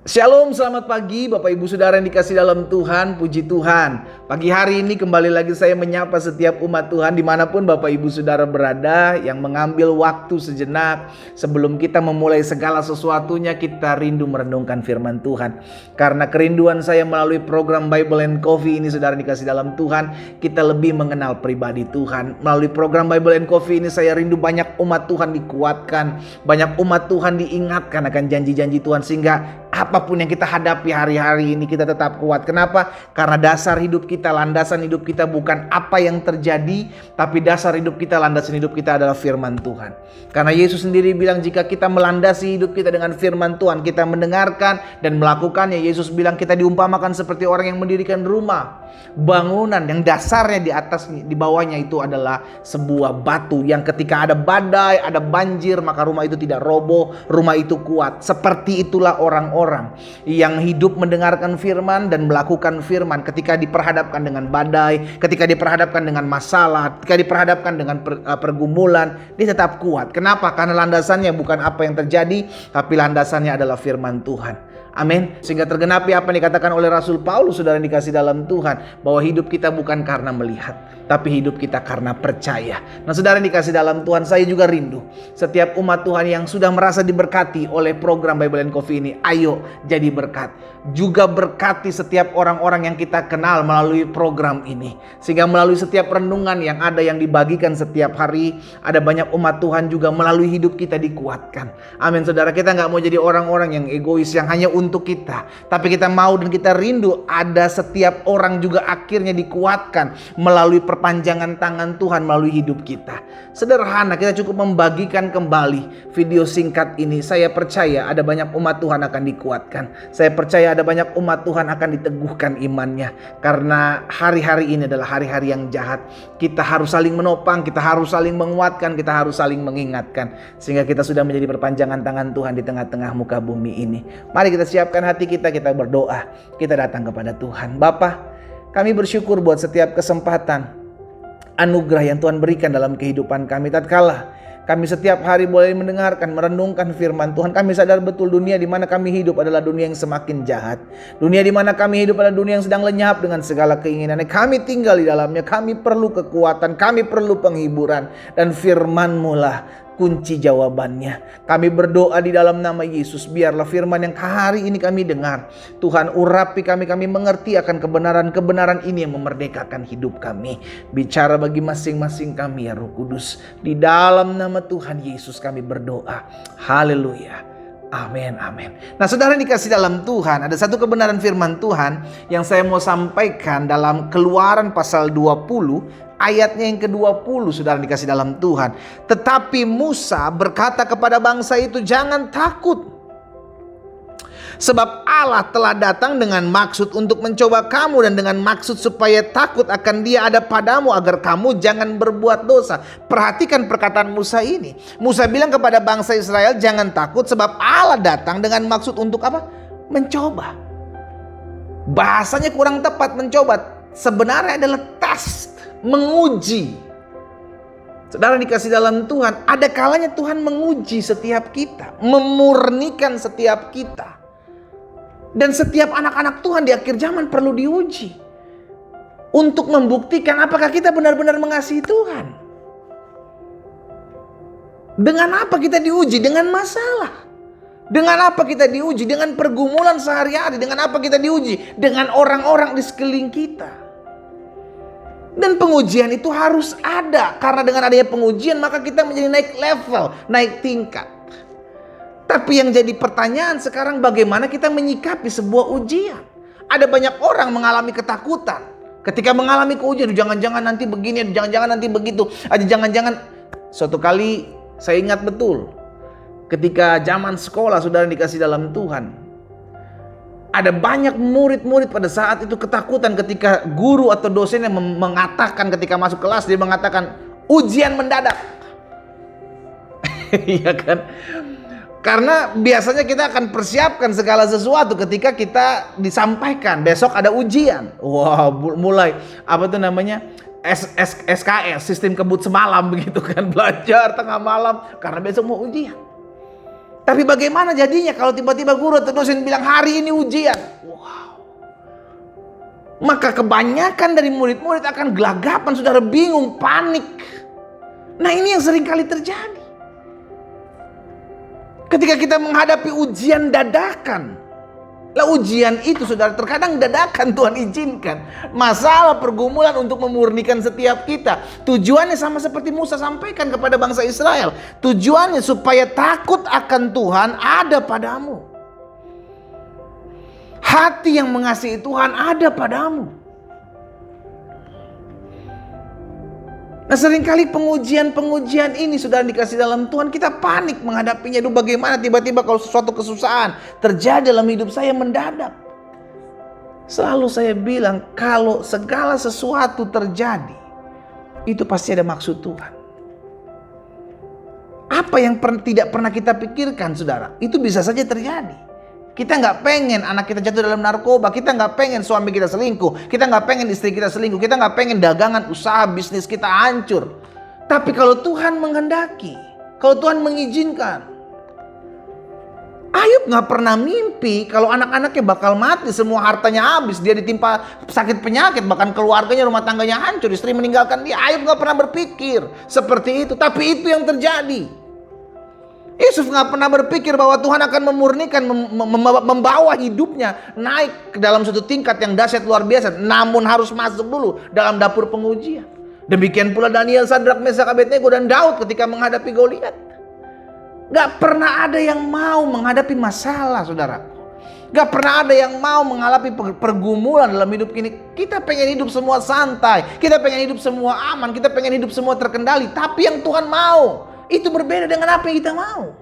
Shalom, selamat pagi Bapak Ibu Saudara yang dikasih dalam Tuhan, puji Tuhan. Pagi hari ini kembali lagi saya menyapa setiap umat Tuhan dimanapun Bapak Ibu Saudara berada, yang mengambil waktu sejenak sebelum kita memulai segala sesuatunya. Kita rindu merenungkan firman Tuhan. Karena kerinduan saya melalui program Bible and Coffee ini, Saudara dikasih dalam Tuhan, kita lebih mengenal pribadi Tuhan. Melalui program Bible and Coffee ini saya rindu banyak umat Tuhan dikuatkan, banyak umat Tuhan diingatkan akan janji-janji Tuhan, sehingga apapun yang kita hadapi hari-hari ini kita tetap kuat. Kenapa? Karena dasar hidup kita, landasan hidup kita bukan apa yang terjadi, tapi dasar hidup kita, landasan hidup kita adalah firman Tuhan. Karena Yesus sendiri bilang jika kita melandasi hidup kita dengan firman Tuhan, kita mendengarkan dan melakukannya. Yesus bilang kita diumpamakan seperti orang yang mendirikan rumah, bangunan yang dasarnya di bawahnya itu adalah sebuah batu, yang ketika ada badai, ada banjir, maka rumah itu tidak roboh, rumah itu kuat. Seperti itulah orang-orang yang hidup mendengarkan firman dan melakukan firman. Ketika diperhadapkan dengan badai, ketika diperhadapkan dengan masalah, ketika diperhadapkan dengan pergumulan, dia tetap kuat. Kenapa? Karena landasannya bukan apa yang terjadi, tapi landasannya adalah firman Tuhan. Amin. Sehingga tergenapi apa yang dikatakan oleh Rasul Paulus, saudara yang dikasih dalam Tuhan, bahwa hidup kita bukan karena melihat, tapi hidup kita karena percaya. Nah, saudara yang dikasih dalam Tuhan, saya juga rindu setiap umat Tuhan yang sudah merasa diberkati oleh program Bible and Coffee ini, ayo jadi berkat. Juga berkati setiap orang-orang yang kita kenal melalui program ini. Sehingga melalui setiap renungan yang ada, yang dibagikan setiap hari, ada banyak umat Tuhan juga melalui hidup kita dikuatkan. Amin, saudara. Kita gak mau jadi orang-orang yang egois, yang hanya untuk kita, tapi kita mau dan kita rindu ada setiap orang juga akhirnya dikuatkan melalui perpanjangan tangan Tuhan melalui hidup kita. Sederhana, kita cukup membagikan kembali video singkat ini. Saya percaya ada banyak umat Tuhan akan dikuatkan. Saya percaya ada banyak umat Tuhan akan diteguhkan imannya. Karena hari-hari ini adalah hari-hari yang jahat. Kita harus saling menopang, kita harus saling menguatkan, kita harus saling mengingatkan, sehingga kita sudah menjadi perpanjangan tangan Tuhan di tengah-tengah muka bumi ini. Mari kita siapkan hati kita berdoa. Kita datang kepada Tuhan. Bapa, kami bersyukur buat setiap kesempatan, anugerah yang Tuhan berikan dalam kehidupan kami. Tatkala kami setiap hari boleh mendengarkan, merenungkan firman Tuhan, kami sadar betul dunia di mana kami hidup adalah dunia yang semakin jahat. Dunia di mana kami hidup adalah dunia yang sedang lenyap dengan segala keinginannya. Kami tinggal di dalamnya, kami perlu kekuatan, kami perlu penghiburan, dan firman-Mu lah kunci jawabannya. Kami berdoa di dalam nama Yesus, biarlah firman yang hari ini kami dengar, Tuhan urapi kami mengerti akan kebenaran-kebenaran ini yang memerdekakan hidup kami. Bicara bagi masing-masing kami ya Roh Kudus. Di dalam nama Tuhan Yesus kami berdoa. Haleluya. Amin, amin. Nah, saudara dikasih dalam Tuhan, ada satu kebenaran firman Tuhan yang saya mau sampaikan dalam Keluaran pasal 20 ayatnya yang ke-20, saudara dikasih dalam Tuhan. Tetapi Musa berkata kepada bangsa itu, jangan takut, sebab Allah telah datang dengan maksud untuk mencoba kamu, dan dengan maksud supaya takut akan Dia ada padamu, agar kamu jangan berbuat dosa. Perhatikan perkataan Musa ini. Musa bilang kepada bangsa Israel, jangan takut, sebab Allah datang dengan maksud untuk apa? Mencoba. Bahasanya kurang tepat mencoba, sebenarnya adalah tes, menguji. Saudara dikasih dalam Tuhan, ada kalanya Tuhan menguji setiap kita, memurnikan setiap kita. Dan setiap anak-anak Tuhan di akhir zaman perlu diuji untuk membuktikan apakah kita benar-benar mengasihi Tuhan. Dengan apa kita diuji? Dengan masalah. Dengan apa kita diuji? Dengan pergumulan sehari-hari. Dengan apa kita diuji? Dengan orang-orang di sekeliling kita. Dan pengujian itu harus ada. Karena dengan adanya pengujian maka kita menjadi naik level, naik tingkat. Tapi yang jadi pertanyaan sekarang, bagaimana kita menyikapi sebuah ujian? Ada banyak orang mengalami ketakutan ketika mengalami ujian. Jangan-jangan nanti begini, jangan-jangan nanti begitu, jangan-jangan. Suatu kali saya ingat betul, ketika zaman sekolah, saudara dikasih dalam Tuhan, ada banyak murid-murid pada saat itu ketakutan ketika guru atau dosen yang mengatakan ketika masuk kelas, dia mengatakan ujian mendadak. Iya kan? Karena biasanya kita akan persiapkan segala sesuatu ketika kita disampaikan besok ada ujian. Wah, mulai apa tuh namanya? SKS, sistem kebut semalam begitu kan, belajar tengah malam karena besok mau ujian. Tapi bagaimana jadinya kalau tiba-tiba guru atau dosen bilang hari ini ujian? Wow. Maka kebanyakan dari murid-murid akan gelagapan, saudara, bingung, panik. Nah, ini yang sering kali terjadi. Ketika kita menghadapi ujian dadakan. Lah ujian itu, saudara, terkadang dadakan Tuhan izinkan. Masalah pergumulan untuk memurnikan setiap kita. Tujuannya sama seperti Musa sampaikan kepada bangsa Israel. Tujuannya supaya takut akan Tuhan ada padamu. Hati yang mengasihi Tuhan ada padamu. Nah, seringkali pengujian-pengujian ini sudah dikasih dalam Tuhan, kita panik menghadapinya. Aduh, bagaimana tiba-tiba kalau sesuatu kesusahan terjadi dalam hidup saya mendadak. Selalu saya bilang, kalau segala sesuatu terjadi, itu pasti ada maksud Tuhan. Apa yang tidak pernah kita pikirkan, saudara, itu bisa saja terjadi. Kita nggak pengen anak kita jatuh dalam narkoba, kita nggak pengen suami kita selingkuh, kita nggak pengen istri kita selingkuh, kita nggak pengen dagangan, usaha, bisnis kita hancur. Tapi kalau Tuhan menghendaki, kalau Tuhan mengizinkan, Ayub nggak pernah mimpi kalau anak-anaknya bakal mati, semua hartanya habis, dia ditimpa sakit penyakit, bahkan keluarganya, rumah tangganya hancur, istri meninggalkan dia. Ayub nggak pernah berpikir seperti itu, tapi itu yang terjadi. Yusuf nggak pernah berpikir bahwa Tuhan akan memurnikan, membawa hidupnya naik ke dalam satu tingkat yang dahsyat luar biasa. Namun harus masuk dulu dalam dapur pengujian. Demikian pula Daniel, Sadrak, Mesak, Abednego, dan Daud ketika menghadapi Goliat. Gak pernah ada yang mau menghadapi masalah, saudara. Gak pernah ada yang mau mengalami pergumulan dalam hidup ini. Kita pengen hidup semua santai, kita pengen hidup semua aman, kita pengen hidup semua terkendali. Tapi yang Tuhan mau itu berbeda dengan apa yang kita mau.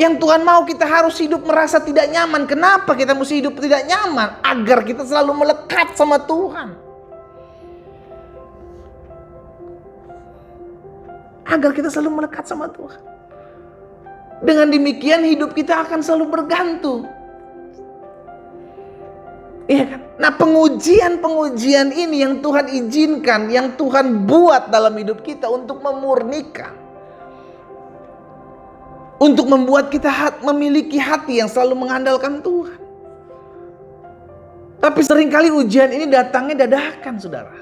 Yang Tuhan mau kita harus hidup merasa tidak nyaman. Kenapa kita mesti hidup tidak nyaman? Agar kita selalu melekat sama Tuhan. Agar kita selalu melekat sama Tuhan. Dengan demikian hidup kita akan selalu bergantung. Iya kan? Nah, pengujian-pengujian ini yang Tuhan izinkan, yang Tuhan buat dalam hidup kita untuk memurnikan. Untuk membuat kita memiliki hati yang selalu mengandalkan Tuhan. Tapi seringkali ujian ini datangnya dadakan, saudara.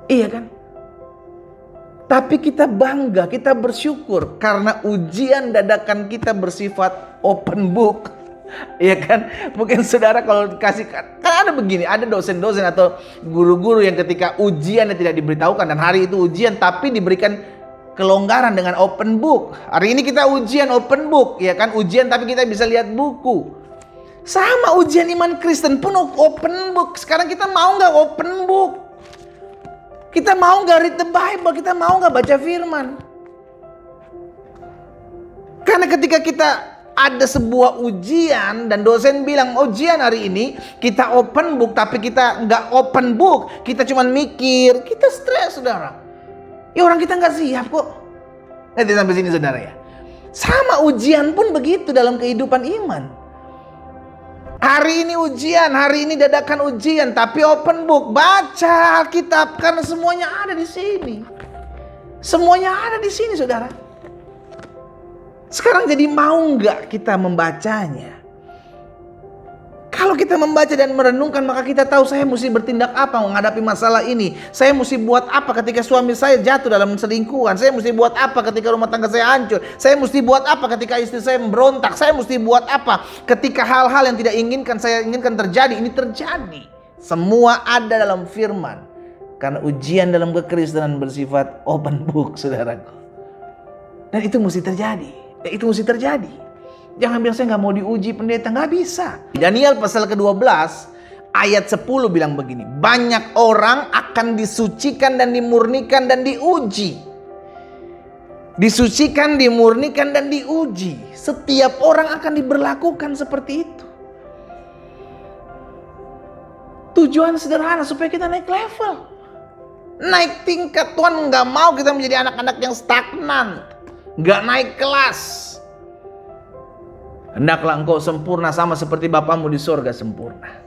Iya kan? Tapi kita bangga, kita bersyukur karena ujian dadakan kita bersifat open book. Iya kan? Mungkin saudara kalau dikasih, kan ada begini, ada dosen-dosen atau guru-guru yang ketika ujiannya tidak diberitahukan dan hari itu ujian tapi diberikan kelonggaran dengan open book. Hari ini kita ujian open book, ya kan? Ujian tapi kita bisa lihat buku. Sama ujian iman Kristen pun open book. Sekarang kita mau nggak open book? Kita mau nggak read the Bible? Kita mau nggak baca firman? Karena ketika kita ada sebuah ujian dan dosen bilang ujian hari ini kita open book, tapi kita nggak open book, kita cuma mikir, kita stres, saudara. Ya orang kita nggak siap kok. Nanti sampai sini, saudara, ya. Sama ujian pun begitu dalam kehidupan iman. Hari ini ujian, hari ini dadakan ujian, tapi open book, baca Alkitab karena semuanya ada di sini. Semuanya ada di sini, saudara. Sekarang jadi mau nggak kita membacanya? Kalau kita membaca dan merenungkan, maka kita tahu saya mesti bertindak apa menghadapi masalah ini. Saya mesti buat apa ketika suami saya jatuh dalam selingkuhan. Saya mesti buat apa ketika rumah tangga saya hancur. Saya mesti buat apa ketika istri saya memberontak. Saya mesti buat apa ketika hal-hal yang tidak saya inginkan terjadi. Ini terjadi. Semua ada dalam firman. Karena ujian dalam kekristenan bersifat open book, saudaraku. Dan itu mesti terjadi. Itu mesti terjadi. Jangan bilang saya nggak mau diuji pendeta, nggak bisa. Daniel pasal ke-12 ayat 10 bilang begini. Banyak orang akan disucikan dan dimurnikan dan diuji. Disucikan, dimurnikan dan diuji. Setiap orang akan diberlakukan seperti itu. Tujuan sederhana supaya kita naik level. Naik tingkat. Tuhan nggak mau kita menjadi anak-anak yang stagnan. Nggak naik kelas. Hendaklah engkau sempurna sama seperti Bapamu di sorga sempurna.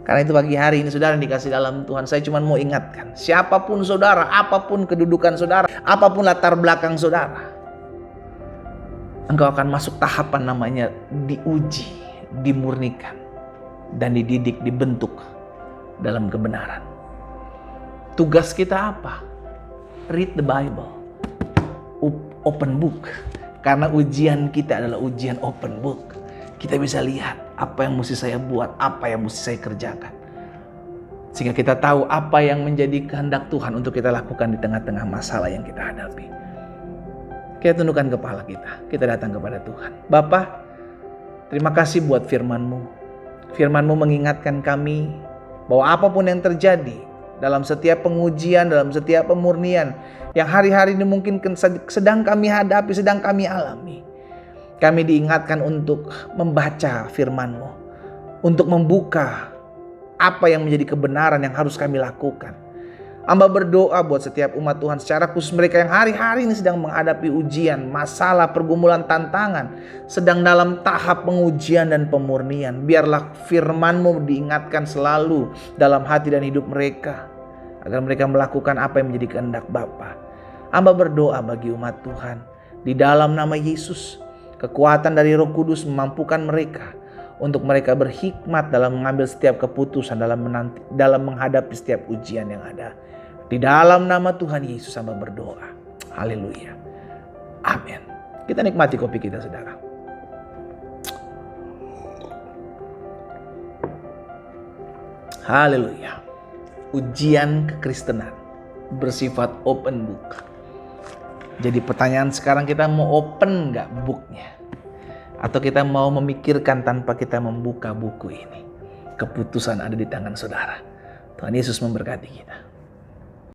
Karena itu pagi hari ini saudara yang dikasih dalam Tuhan, saya cuma mau ingatkan, siapapun saudara, apapun kedudukan saudara, apapun latar belakang saudara, engkau akan masuk tahapan namanya diuji, dimurnikan, dan dididik, dibentuk dalam kebenaran. Tugas kita apa? Read the Bible. Open book. Karena ujian kita adalah ujian open book. Kita bisa lihat apa yang mesti saya buat, apa yang mesti saya kerjakan. Sehingga kita tahu apa yang menjadi kehendak Tuhan untuk kita lakukan di tengah-tengah masalah yang kita hadapi. Kita tundukkan kepala kita datang kepada Tuhan. Bapa, terima kasih buat firman-Mu. Firman-Mu mengingatkan kami bahwa apapun yang terjadi dalam setiap pengujian, dalam setiap pemurnian yang hari-hari ini mungkin sedang kami hadapi, sedang kami alami, kami diingatkan untuk membaca firman-Mu, untuk membuka apa yang menjadi kebenaran yang harus kami lakukan. Hamba berdoa buat setiap umat Tuhan, secara khusus mereka yang hari-hari ini sedang menghadapi ujian, masalah, pergumulan, tantangan, sedang dalam tahap pengujian dan pemurnian. Biarlah firman-Mu diingatkan selalu dalam hati dan hidup mereka, agar mereka melakukan apa yang menjadi kehendak Bapa. Hamba berdoa bagi umat Tuhan, di dalam nama Yesus, kekuatan dari Roh Kudus memampukan mereka untuk mereka berhikmat dalam mengambil setiap keputusan, dalam menghadapi setiap ujian yang ada. Di dalam nama Tuhan Yesus hamba berdoa. Haleluya. Amin. Kita nikmati kopi kita, saudara. Haleluya. Ujian kekristenan bersifat open book. Jadi pertanyaan sekarang, kita mau open gak booknya? Atau kita mau memikirkan tanpa kita membuka buku ini? Keputusan ada di tangan saudara. Tuhan Yesus memberkati kita.